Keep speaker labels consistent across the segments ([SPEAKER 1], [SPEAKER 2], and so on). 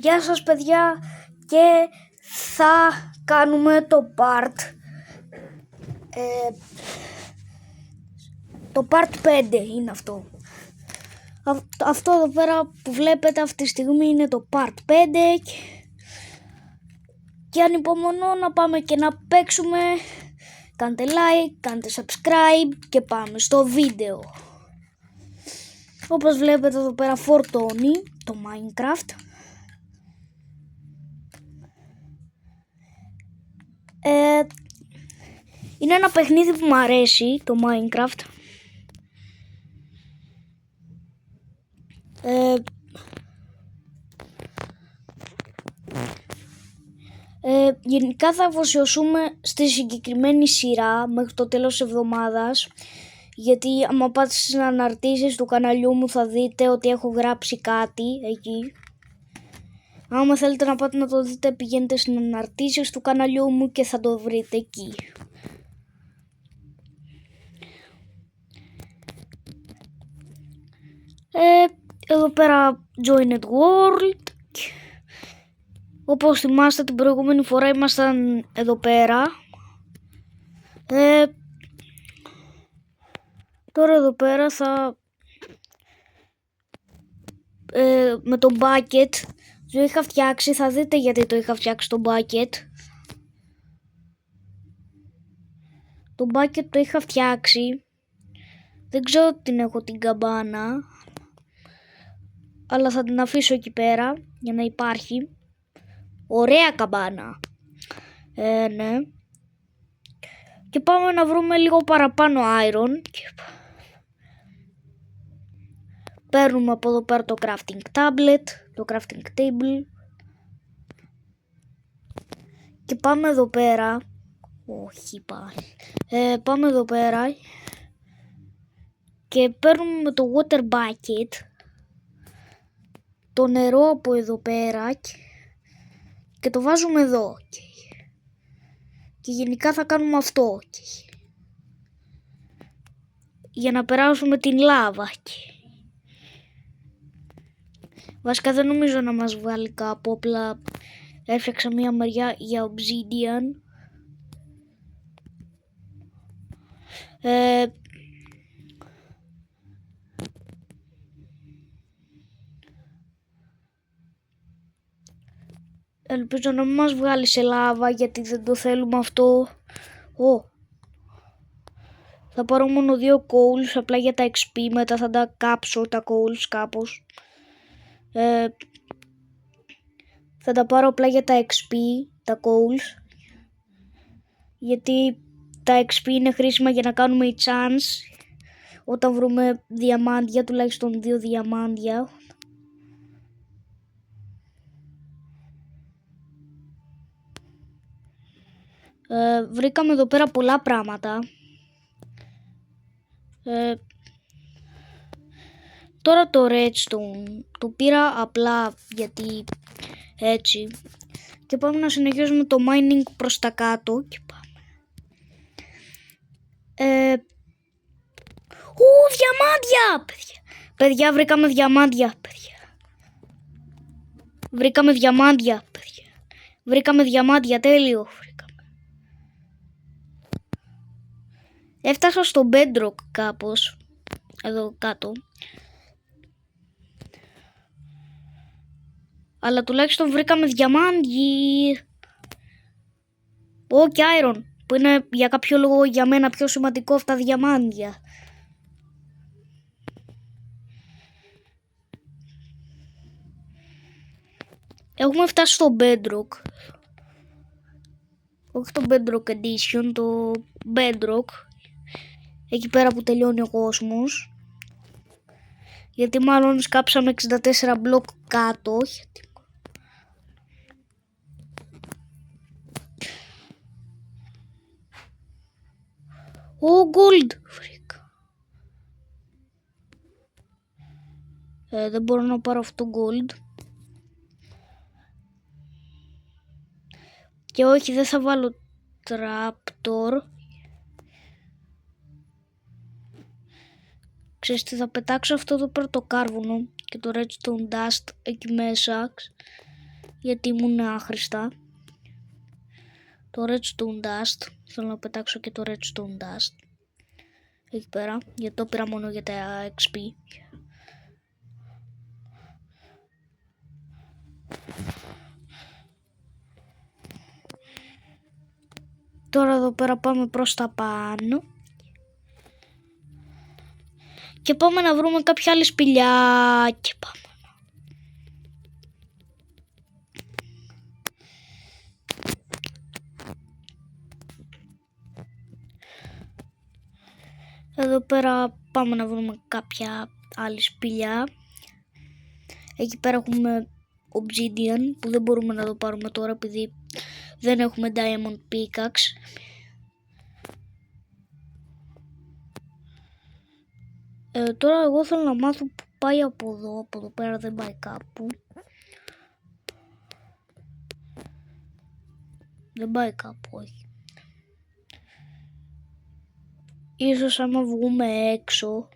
[SPEAKER 1] Γεια σας παιδιά, και θα κάνουμε το part 5 είναι αυτό. Αυτό εδώ πέρα που βλέπετε αυτή τη στιγμή είναι το part 5 και ανυπομονώ να πάμε και να παίξουμε. Κάντε like, κάντε subscribe και πάμε στο βίντεο. Όπως βλέπετε εδώ πέρα φορτώνει το Minecraft. Είναι ένα παιχνίδι που μου αρέσει, το Minecraft. Γενικά θα αφοσιώσουμε στη συγκεκριμένη σειρά μέχρι το τέλος της εβδομάδας, γιατί άμα πάτε στις αναρτήσεις του καναλιού μου θα δείτε ότι έχω γράψει κάτι εκεί. Άμα θέλετε να πάτε να το δείτε, πηγαίνετε στις αναρτήσεις του καναλιού μου και θα το βρείτε εκεί. Εδώ πέρα Joined World. Όπως θυμάστε την προηγούμενη φορά ήμασταν εδώ πέρα. Τώρα εδώ πέρα θα με το bucket το είχα φτιάξει, θα δείτε γιατί το είχα φτιάξει το bucket. Το bucket το είχα φτιάξει, δεν ξέρω την έχω την καμπάνα, αλλά θα την αφήσω εκεί πέρα για να υπάρχει. Ωραία καμπάνα. Ναι. Και πάμε να βρούμε λίγο παραπάνω iron. Παίρνουμε από εδώ πέρα το crafting tablet, το crafting table. Και πάμε εδώ πέρα. Όχι πάλι. Πάμε εδώ πέρα. Και παίρνουμε το water bucket. Το νερό από εδώ πέρα. Και το βάζουμε εδώ. Και γενικά θα κάνουμε αυτό. Για να περάσουμε την λάβα. Βασικά δεν νομίζω να μας βγάλει κάπου, απλά έφτιαξα μια μεριά για obsidian. Ελπίζω να μην μας βγάλει σε λάβα, γιατί δεν το θέλουμε αυτό. Θα πάρω μόνο 2 coals απλά για τα XP, μετά θα τα κάψω τα coals κάπως. Θα τα πάρω απλά για τα XP, τα coals, γιατί τα XP είναι χρήσιμα για να κάνουμε enchants όταν βρούμε διαμάντια, τουλάχιστον 2 διαμάντια. Βρήκαμε εδώ πέρα πολλά πράγματα. Τώρα το redstone το πήρα απλά γιατί έτσι. Και πάμε να συνεχίσουμε το mining προς τα κάτω. Και πάμε. Διαμάντια! Παιδιά, βρήκαμε διαμάντια. Βρήκαμε διαμάντια, τέλειο. Έφτασα στο bedrock κάπως, εδώ κάτω. Αλλά τουλάχιστον βρήκαμε διαμάντι. Και iron, που είναι για κάποιο λόγο για μένα πιο σημαντικό αυτά διαμάντια. Έχουμε φτάσει στο bedrock. Όχι το bedrock edition, το bedrock. Εκεί πέρα που τελειώνει ο κόσμος. Γιατί μάλλον σκάψαμε 64 μπλοκ κάτω. Gold! Δεν μπορώ να πάρω αυτό gold. Και όχι, δεν θα βάλω trapdoor. Ξέρεις τι, θα πετάξω αυτό εδώ πέρα το κάρβουνο και το redstone dust εκεί μέσα, γιατί ήμουν άχρηστα. Το redstone dust, θέλω να πετάξω και το redstone dust εκεί πέρα, γιατί το πήρα μόνο για τα XP. Τώρα εδώ πέρα πάμε προς τα πάνω και πάμε να βρούμε κάποια άλλη σπηλιά και πάμε. Εδώ πέρα πάμε να βρούμε κάποια άλλη σπηλιά. Εκεί πέρα έχουμε obsidian που δεν μπορούμε να το πάρουμε τώρα επειδή δεν έχουμε diamond pickaxe. Τώρα εγώ θέλω να μάθω που πάει από εδώ πέρα δεν πάει κάπου. Δεν πάει κάπου, όχι. Ίσως άμα βγούμε έξω.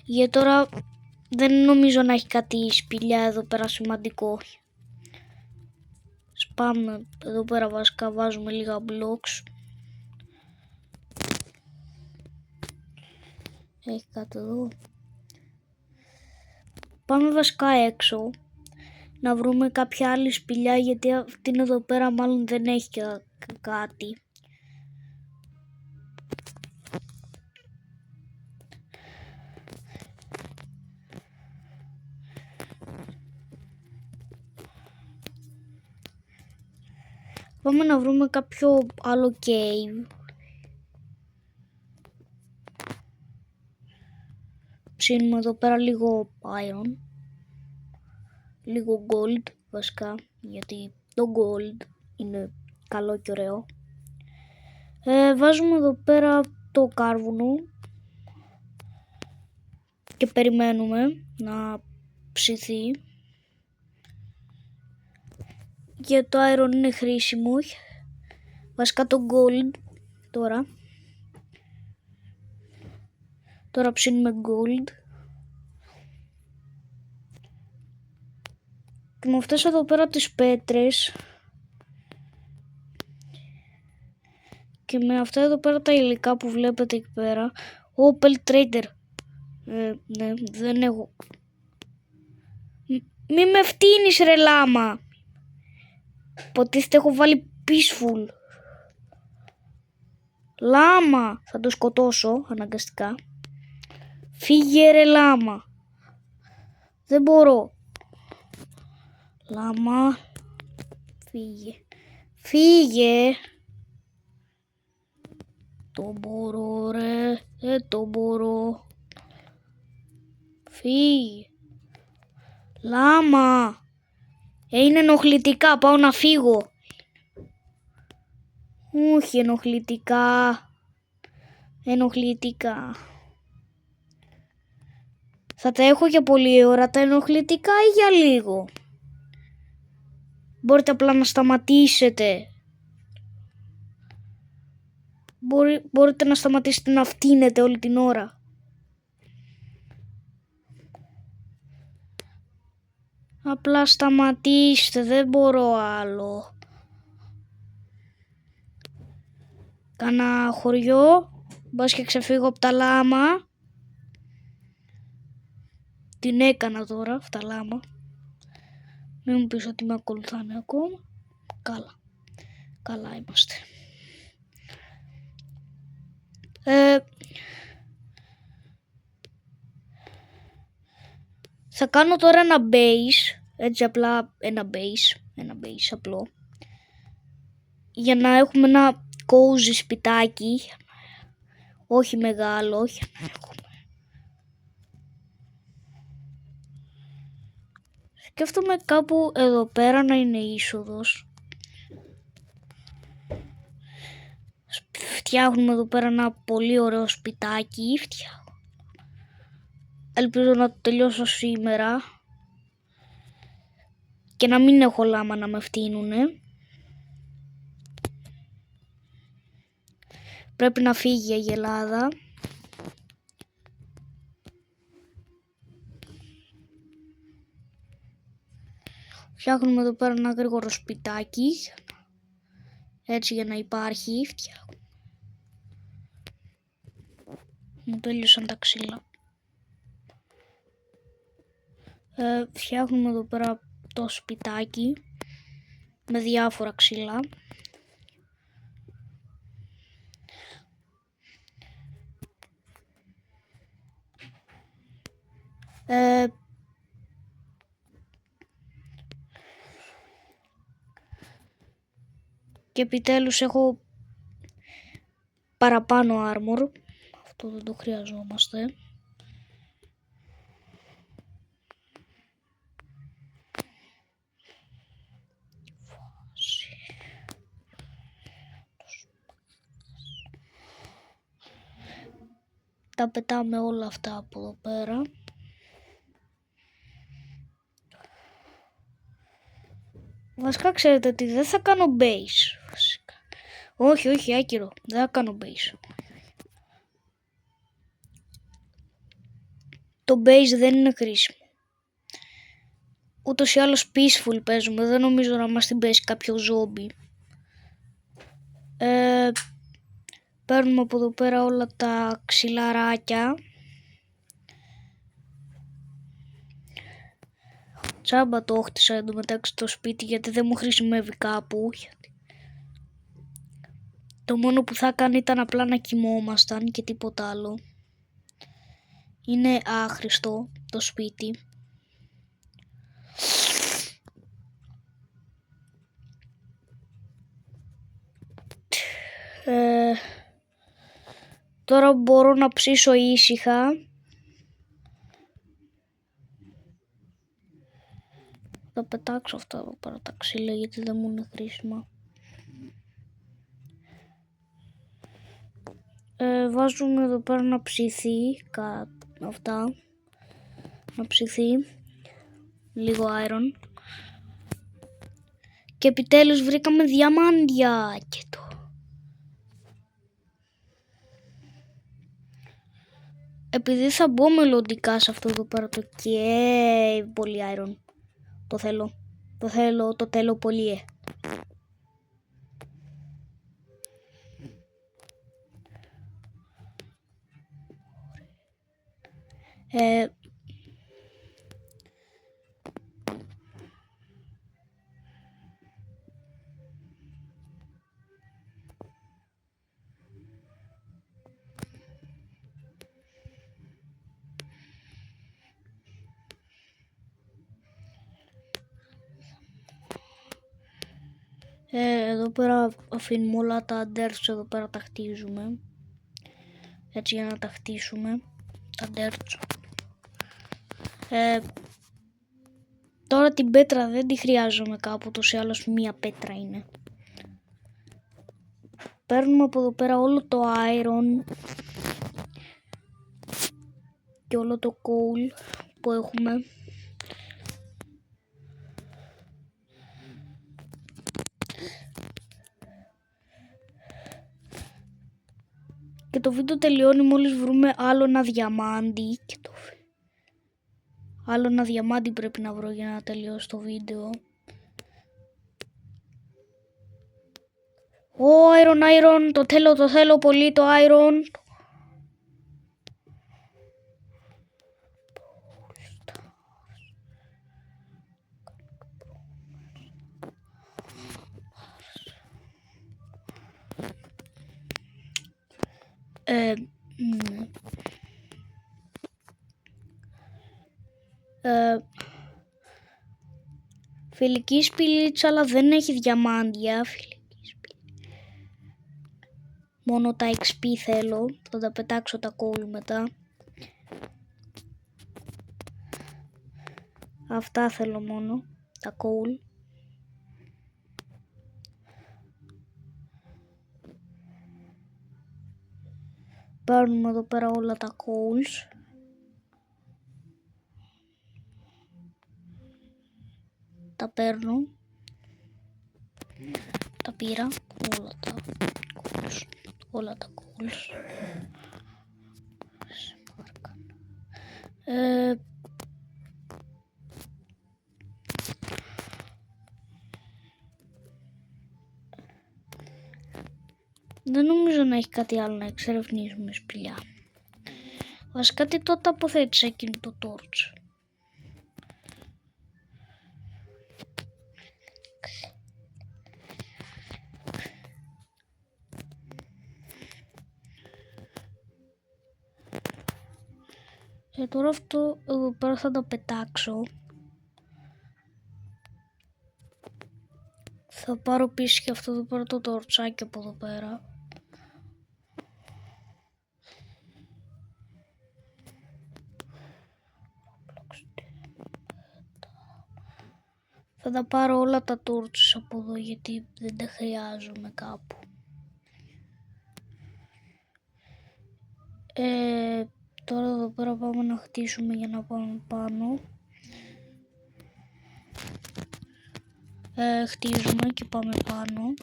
[SPEAKER 1] Για τώρα δεν νομίζω να έχει κάτι σπηλιά εδώ πέρα σημαντικό. Σπάμε εδώ πέρα, βασικά βάζουμε λίγα blocks. Έχει κάτι εδώ. Πάμε βασικά έξω να βρούμε κάποια άλλη σπηλιά, γιατί αυτήν εδώ πέρα μάλλον δεν έχει κάτι. Πάμε να βρούμε κάποιο άλλο cave. Ψήνουμε εδώ πέρα λίγο iron, λίγο gold βασικά, γιατί το gold είναι καλό και ωραίο. Βάζουμε εδώ πέρα το κάρβουνο και περιμένουμε να ψηθεί. Και το iron είναι χρήσιμο, βασικά το gold τώρα. Τώρα ψήνουμε gold. Και με αυτές εδώ πέρα τις πέτρες και με αυτά εδώ πέρα τα υλικά που βλέπετε εκεί πέρα. Opel Trader. Ναι, δεν έχω. Μη με φτύνεις ρε λάμα. Ποτίστε έχω βάλει peaceful. Λάμα. Θα το σκοτώσω αναγκαστικά. Φύγε ρε λάμα. Δεν μπορώ. Λάμα. Φύγε. Φύγε. Το μπορώ ρε. Το μπορώ. Φύγε. Λάμα. Είναι ενοχλητικά. Πάω να φύγω. Όχι ενοχλητικά. Ενοχλητικά. Θα τα έχω για πολλή ώρα τα ενοχλητικά ή για λίγο? Μπορείτε απλά να σταματήσετε. Μπορείτε να σταματήσετε να φτύνετε όλη την ώρα. Απλά σταματήστε, δεν μπορώ άλλο. Κάνα χωριό, μπας και ξεφύγω από τα λάμα. Την έκανα τώρα, αυτά λάμα. Μην μου πεις ότι με ακολουθάνε ακόμα. Καλά. Καλά είμαστε. Θα κάνω τώρα ένα base. Έτσι απλά ένα base απλό. Για να έχουμε ένα cozy σπιτάκι. Όχι μεγάλο, όχι να έχουμε. Σκέφτομαι κάπου εδώ πέρα να είναι είσοδος. Φτιάχνουμε εδώ πέρα ένα πολύ ωραίο σπιτάκι. Ελπίζω να το τελειώσω σήμερα και να μην έχω λάμα να με φτύνουνε. Πρέπει να φύγει η αγελάδα. Φτιάχνουμε εδώ πέρα ένα γρήγορο σπιτάκι. Έτσι για να υπάρχει. Μου τέλειωσαν τα ξύλα. Φτιάχνουμε εδώ πέρα το σπιτάκι με διάφορα ξύλα. Και επιτέλους έχω παραπάνω armor. Αυτό δεν το χρειαζόμαστε. Τα πετάμε όλα αυτά από εδώ πέρα. Βασικά ξέρετε ότι δεν θα κάνω base. Βασικά. Όχι, άκυρο. Δεν θα κάνω base. Το base δεν είναι χρήσιμο. Ούτως ή άλλως peaceful παίζουμε. Δεν νομίζω να μας την πέσει κάποιο ζόμπι. Παίρνουμε από εδώ πέρα όλα τα ξυλαράκια. Τσάμπα το όχτισα εντωμεταξύ το σπίτι γιατί δεν μου χρησιμεύει κάπου. Το μόνο που θα κάνει ήταν απλά να κοιμόμασταν και τίποτα άλλο. Είναι άχρηστο το σπίτι. Τώρα μπορώ να ψήσω ήσυχα. Θα πετάξω αυτά εδώ πέρα τα ξύλα γιατί δεν μου είναι χρήσιμα. Βάζουμε εδώ πέρα να ψηθεί αυτά. Να ψηθεί λίγο iron. Και επιτέλους βρήκαμε διαμάντια. Και το επειδή θα μπω μελλοντικά σε αυτό εδώ πέρα το cave, πολύ iron. Το θέλω πολύ. Εδώ πέρα αφήνουμε όλα τα dirts, εδώ πέρα τα χτίζουμε. Έτσι για να τα χτίσουμε τα dirts. Τώρα την πέτρα δεν τη χρειάζομαι κάπου, τόσο ή άλλως μία πέτρα είναι. Παίρνουμε από εδώ πέρα όλο το iron και όλο το coal που έχουμε. Και το βίντεο τελειώνει μόλις βρούμε άλλο ένα διαμάντι. Άλλο ένα διαμάντι πρέπει να βρω για να τελειώσει το βίντεο. Iron, το θέλω πολύ το iron. Φιλική σπηλίτσα, αλλά δεν έχει διαμάντια. Μόνο τα XP θέλω. Θα τα πετάξω τα coal μετά. Αυτά θέλω μόνο. Τα coal. Παίρνουμε εδώ πέρα όλα τα coals. Τα παίρνω. Τα πήρα. Όλα τα coals. Δεν νομίζω να έχει κάτι άλλο να εξερευνήσουμε σπηλιά. Βασικά τι τότε αποθέτησε εκείνο το torch. Τώρα αυτό εδώ πέρα θα το πετάξω. Θα πάρω πίσω και αυτό εδώ πέρα το τορτσάκι από εδώ πέρα. Θα τα πάρω όλα τα τόρτσες από εδώ γιατί δεν τα χρειάζομαι κάπου. Τώρα εδώ πέρα πάμε να χτίσουμε για να πάμε πάνω. Χτίζουμε και πάμε πάνω.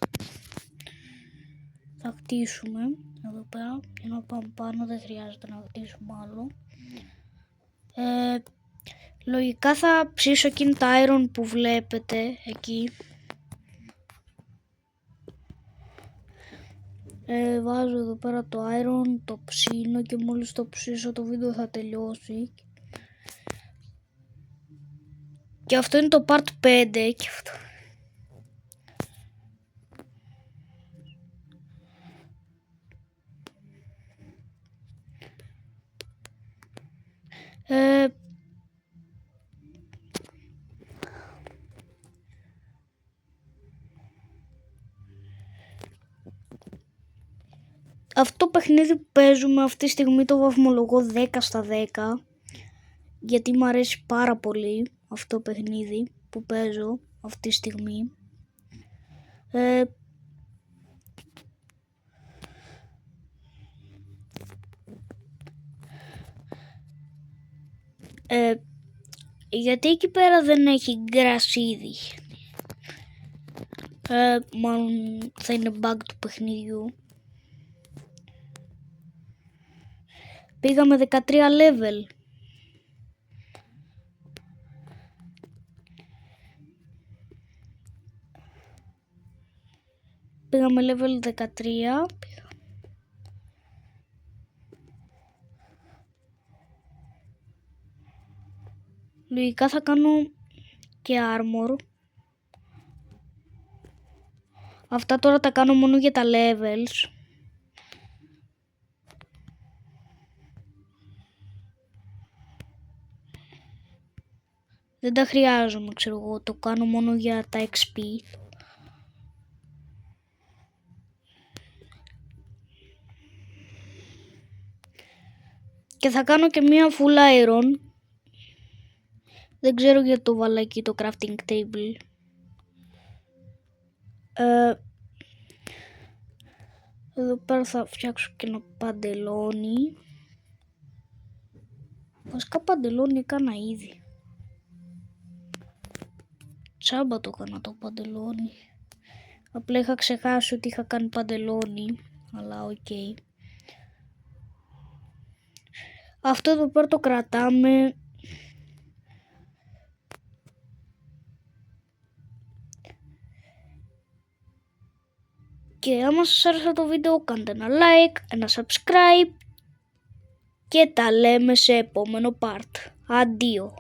[SPEAKER 1] Θα χτίσουμε εδώ πέρα για να πάμε πάνω, δεν χρειάζεται να χτίσουμε άλλο. Λογικά θα ψήσω εκείνη τα iron που βλέπετε εκεί. Βάζω εδώ πέρα το iron, το ψήνω και μόλις το ψήσω το βίντεο θα τελειώσει. Και αυτό είναι το part 5 και αυτό. Αυτό το παιχνίδι που παίζουμε αυτή τη στιγμή το βαθμολογώ 10 στα 10 γιατί μου αρέσει πάρα πολύ αυτό το παιχνίδι που παίζω αυτή τη στιγμή. Γιατί εκεί πέρα δεν έχει γκρασίδι. Μάλλον θα είναι bug του παιχνιδιού. Πήγαμε 13 level. Πήγαμε level 13. Λογικά θα κάνω και armor. Αυτά τώρα τα κάνω μόνο για τα levels. Δεν τα χρειάζομαι, ξέρω εγώ, το κάνω μόνο για τα XP. Και θα κάνω και μία full iron. Δεν ξέρω γιατί το βάλα εκεί το crafting table. Εδώ πέρα θα φτιάξω και ένα παντελόνι. Βασικά παντελόνι έκανα ήδη. Τσάμπα το έκανα το παντελόνι. Απλά είχα ξεχάσει ότι είχα κάνει παντελόνι. Αλλά οκ. Αυτό εδώ πέρα το κρατάμε. Και άμα σας άρεσε το βίντεο κάντε ένα like, ένα subscribe και τα λέμε σε επόμενο part. Αντίο.